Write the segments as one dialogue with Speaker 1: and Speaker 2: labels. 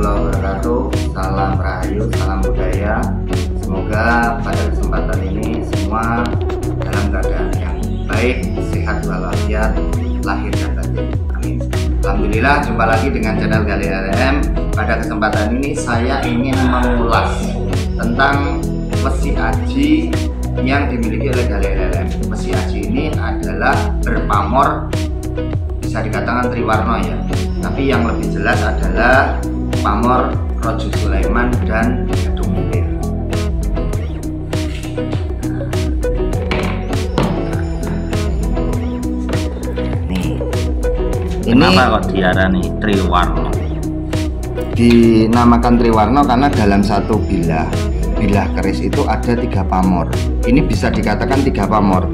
Speaker 1: warahmatullahi wabarakatuh. Salam rahayu, salam budaya. Semoga pada kesempatan ini semua dalam keadaan yang baik, sehat walafiat, lahir dan batin. Amin. Alhamdulillah, jumpa lagi dengan channel Galih LLM. Pada kesempatan ini saya ingin mengulas tentang mesin aji yang dimiliki oleh Galih LLM. Mesin aji ini adalah berpamor, bisa dikatakan triwarna ya, tapi yang lebih jelas adalah pamor Raja Sulaiman dan Gadung Muntir. Ini kenapa kok diarani triwarna? Dinamakan triwarna karena dalam satu bilah keris itu ada 3 pamor. Ini bisa dikatakan 3 pamor.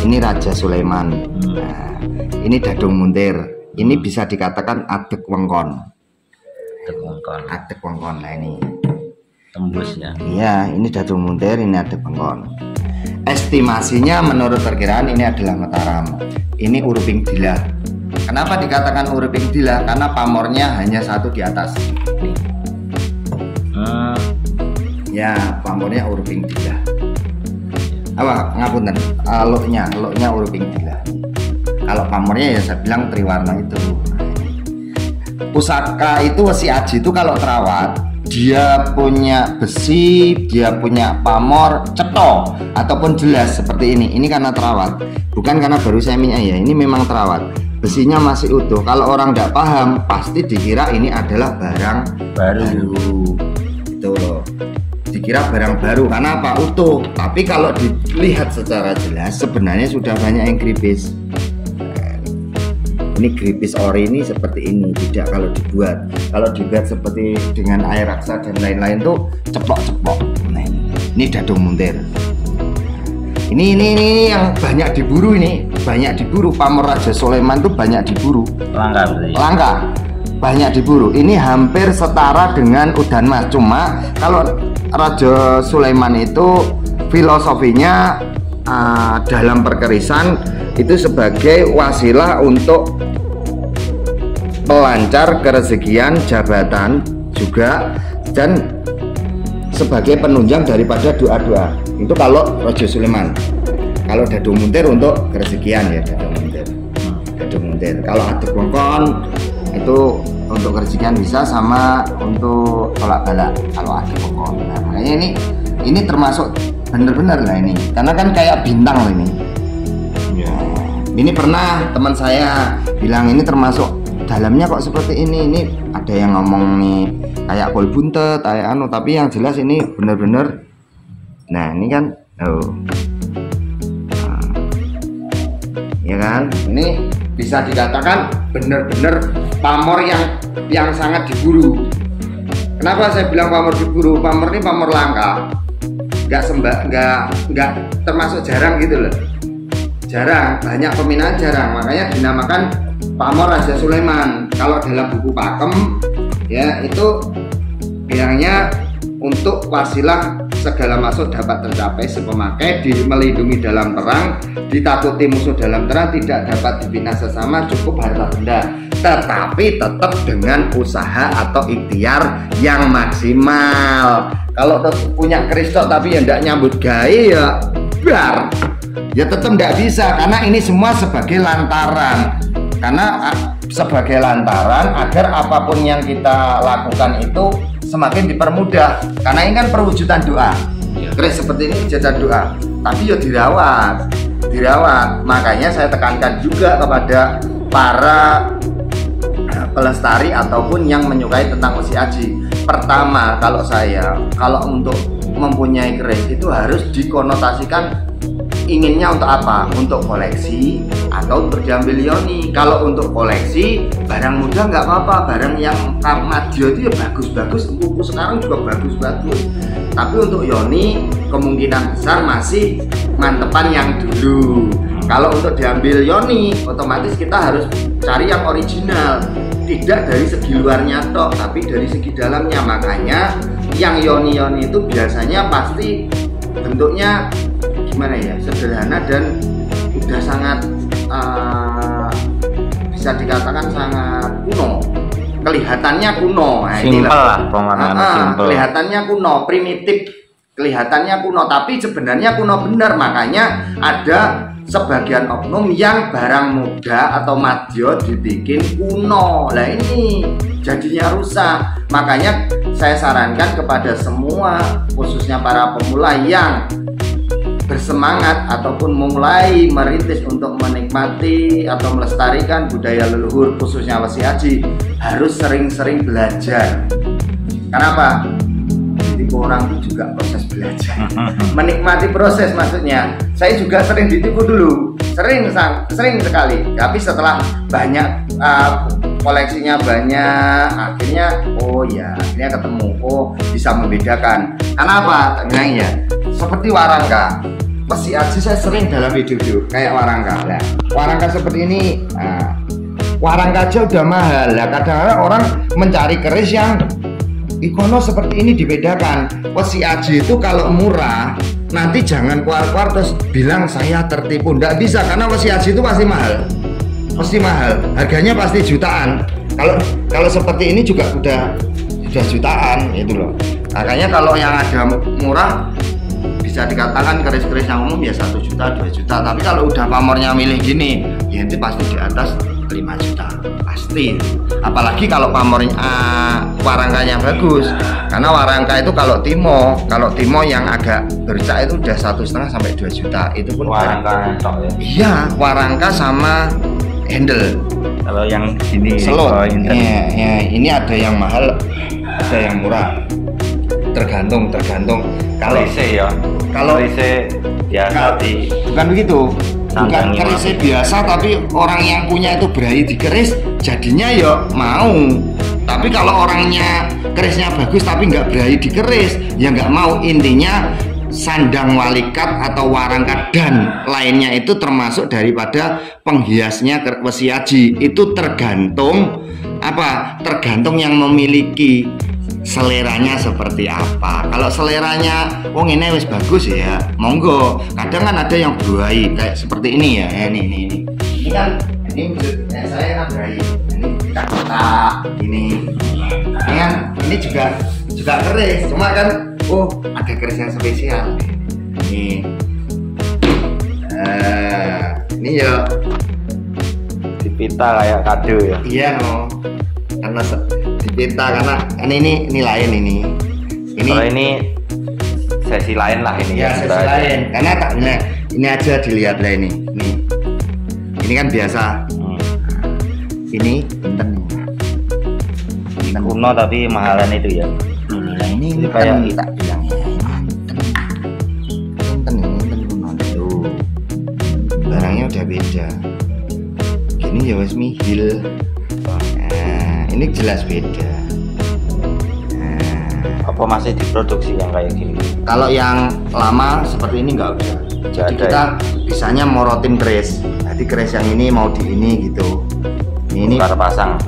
Speaker 1: Ini Raja Sulaiman. Nah, ini Gadung Muntir. Ini bisa dikatakan adek wengkon. Adek wengkon. Nah ini tembus ya. Iya, ini Gadung Muntir, ini adek wengkon. Estimasinya menurut perkiraan ini adalah Mataram. Ini Uruping Dila. Kenapa dikatakan Uruping Dila? Karena pamornya hanya 1 di atas. Nih. Ya, pamornya Uruping Dila. Apa ngapunten? Loknya Uruping Dila. Kalau pamornya ya saya bilang triwarna itu. Pusaka itu wesi aji itu kalau terawat, dia punya besi, dia punya pamor cetok ataupun jelas seperti ini. Ini karena terawat, bukan karena baru saya minyak ya. Ini memang terawat. Besinya masih utuh. Kalau orang tidak paham, pasti dikira ini adalah barang baru. Itu loh. Dikira barang baru karena apa? Utuh. Tapi kalau dilihat secara jelas sebenarnya sudah banyak yang gripis. Ini gripis ori ini seperti ini, tidak kalau dibuat seperti dengan air raksa dan lain-lain tuh ceplok-ceplok. Nah, ini Gadung Muntir. Ini yang banyak diburu, pamor Raja Sulaiman tuh banyak diburu. Langka. Banyak diburu. Ini hampir setara dengan udan mas. Cuma kalau Raja Sulaiman itu filosofinya dalam perkerisan itu sebagai wasilah untuk pelancar kerezekian jabatan juga, dan sebagai penunjang daripada doa-doa. Itu kalau Raja Sulaiman. Kalau Gadung Muntir untuk kerezekian ya, Gadung Muntir. Kalau adek wengkon itu untuk kerezekian bisa, sama untuk tolak balak kalau adek wengkon. Nah, makanya ini termasuk bener-bener lah ini, karena kan kayak bintang loh ini. Ini pernah teman saya bilang ini termasuk dalamnya kok seperti ini ada yang ngomong nih kayak kol buntet, kayak tapi yang jelas ini bener-bener. Nah ini kan, ya kan, ini bisa dikatakan bener-bener pamor yang sangat diburu. Kenapa saya bilang pamor diburu? Pamor ini pamor langka, nggak termasuk jarang gitu loh. Jarang, banyak peminat jarang, makanya dinamakan pamor Raja Sulaiman. Kalau dalam buku pakem ya itu bilangnya untuk wasilah segala maksud dapat tercapai si pemakai, melindungi dalam terang, ditakuti musuh dalam terang, tidak dapat dibina sesama, cukup harta benda, tetapi tetap dengan usaha atau ikhtiar yang maksimal. Kalau punya keristok tapi ya tidak nyambut gawe ya bar, ya tetap tidak bisa, karena ini semua sebagai lantaran. Sebagai lantaran agar apapun yang kita lakukan itu semakin dipermudah, karena ini kan perwujudan doa. Keris seperti ini jadian doa, tapi ya dirawat. Makanya saya tekankan juga kepada para pelestari ataupun yang menyukai tentang mesin aji. Pertama, kalau untuk mempunyai keris itu harus dikonotasikan inginnya untuk apa? Untuk koleksi atau untuk diambil yoni. Kalau untuk koleksi barang muda nggak apa-apa, barang yang Madio itu ya bagus-bagus, buku sekarang juga bagus-bagus. Tapi untuk yoni kemungkinan besar masih mantepan yang dulu. Kalau untuk diambil yoni otomatis kita harus cari yang original, tidak dari segi luarnya tok, tapi dari segi dalamnya. Makanya yang yoni-yoni itu biasanya pasti bentuknya gimana ya, sederhana dan udah sangat bisa dikatakan sangat kuno. kelihatannya kuno. Nah,
Speaker 2: simpel lah simpel.
Speaker 1: Kelihatannya kuno, primitif, kelihatannya kuno, tapi sebenarnya kuno benar. Makanya ada sebagian oknum yang barang muda atau madyo dibikin kuno. Lah ini jadinya rusak. Makanya saya sarankan kepada semua, khususnya para pemula yang bersemangat ataupun mulai merintis untuk menikmati atau melestarikan budaya leluhur khususnya Wesi Aji, harus sering-sering belajar. Kenapa? Ditipu orang itu juga proses belajar. Menikmati proses maksudnya. Saya juga sering ditipu dulu, sering sekali. Tapi setelah banyak koleksinya banyak, akhirnya akhirnya ketemu, bisa membedakan. Kenapa? Tak bilang ya, seperti warangka. Wesi Aji saya sering dalam video kayak warangka. Nah, warangka seperti ini, warangka aja udah mahal. Lah kadang-kadang orang mencari keris yang ikono seperti ini dibedakan. Wesi Aji itu kalau murah, nanti jangan keluar-keluar terus bilang saya tertipu. Nggak bisa, karena Wesi Aji itu pasti mahal. Pasti mahal, harganya pasti jutaan. Kalau seperti ini juga sudah jutaan itu loh. Makanya kalau yang ada murah bisa dikatakan keris-keris yang umum ya 1 juta 2 juta. Tapi kalau udah pamornya milih gini, ya itu pasti di atas 5 juta pasti. Apalagi kalau pamornya warangkanya bagus. Karena warangka itu kalau timo yang agak bercak itu udah 1,5 sampai 2 juta. Itu pun
Speaker 2: warangka tok ya.
Speaker 1: Iya, warangka sama handle.
Speaker 2: Kalau yang gini
Speaker 1: selot, ya, ini ada yang mahal, ada yang murah. Tergantung. Kalau kerisnya biasa bukan begitu. Bukan kerisnya biasa, tapi orang yang punya itu berani dikeris, jadinya ya mau. Tapi kalau orangnya kerisnya bagus tapi nggak berani dikeris, ya nggak mau. Intinya sandang walikat atau warangka dan lainnya itu termasuk daripada penghiasnya Wesi Aji. Itu tergantung yang memiliki seleranya seperti apa. Kalau seleranya ini wis bagus ya monggo. Kadang kan ada yang buai kayak seperti ini ya. Ini kan saya kan buai. Ini kita kotak ini kan, ini juga keris, cuma kan ada keris yang spesial. Ini ya
Speaker 2: dipita kayak kado ya.
Speaker 1: Iya karena dipita, karena ini lain ini.
Speaker 2: Kalau ini sesi lain lah ini
Speaker 1: ya. Sesi lain. Karena ini aja dilihat lah ini. Ini kan biasa. Ini
Speaker 2: kuno tapi mahalan itu ya.
Speaker 1: Ini kayak kita bilang ya. Ini kuno tuh. Barangnya udah beda. Ini ya wes mihil. Ini jelas beda.
Speaker 2: Apa masih diproduksi yang kayak gini?
Speaker 1: Kalau yang lama seperti ini nggak udah. Jadi kita bisanya morotin keris. Jadi keris yang ini mau di ini gitu. Ini
Speaker 2: pasang.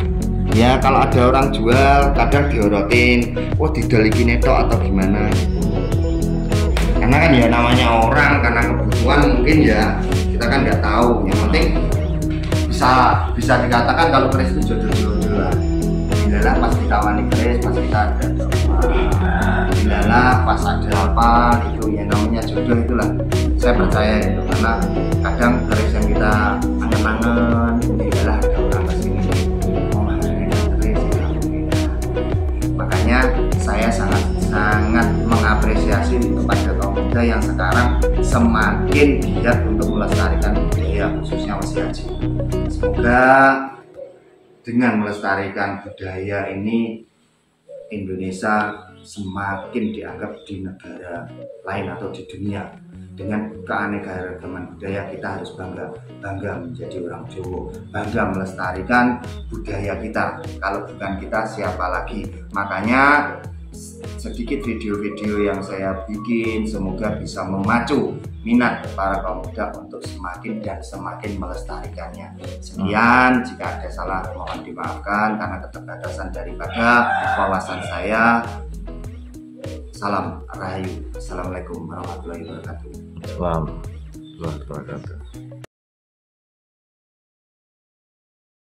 Speaker 1: Ya kalau ada orang jual kadang diorotin, didolikin netok atau gimana gitu. Karena kan ya namanya orang, karena kebutuhan mungkin ya kita kan nggak tahu. Yang penting bisa dikatakan kalau keris itu jodoh-jodohan. Bilalah pas ditawani keris, pas kita ada bilalah pas ada apa gitu, ya namanya jodoh itulah. Saya percaya itu, karena kadang keris yang kita angen-angen, bilalah ada orang kesini saya sangat mengapresiasi kepada kaum muda yang sekarang semakin giat untuk melestarikan budaya khususnya Wesi Aji. Semoga dengan melestarikan budaya ini Indonesia semakin dianggap di negara lain atau di dunia. Dengan keanekaragaman budaya kita harus bangga menjadi orang Jawa, bangga melestarikan budaya kita. Kalau bukan kita siapa lagi? Makanya sedikit video-video yang saya bikin semoga bisa memacu minat para kaum muda untuk semakin melestarikannya. Sekian, jika ada salah mohon dimaafkan karena keterbatasan daripada wawasan saya. Salam Rahayu. Assalamualaikum warahmatullahi wabarakatuh.
Speaker 2: Salam warahmatullahi wabarakatuh.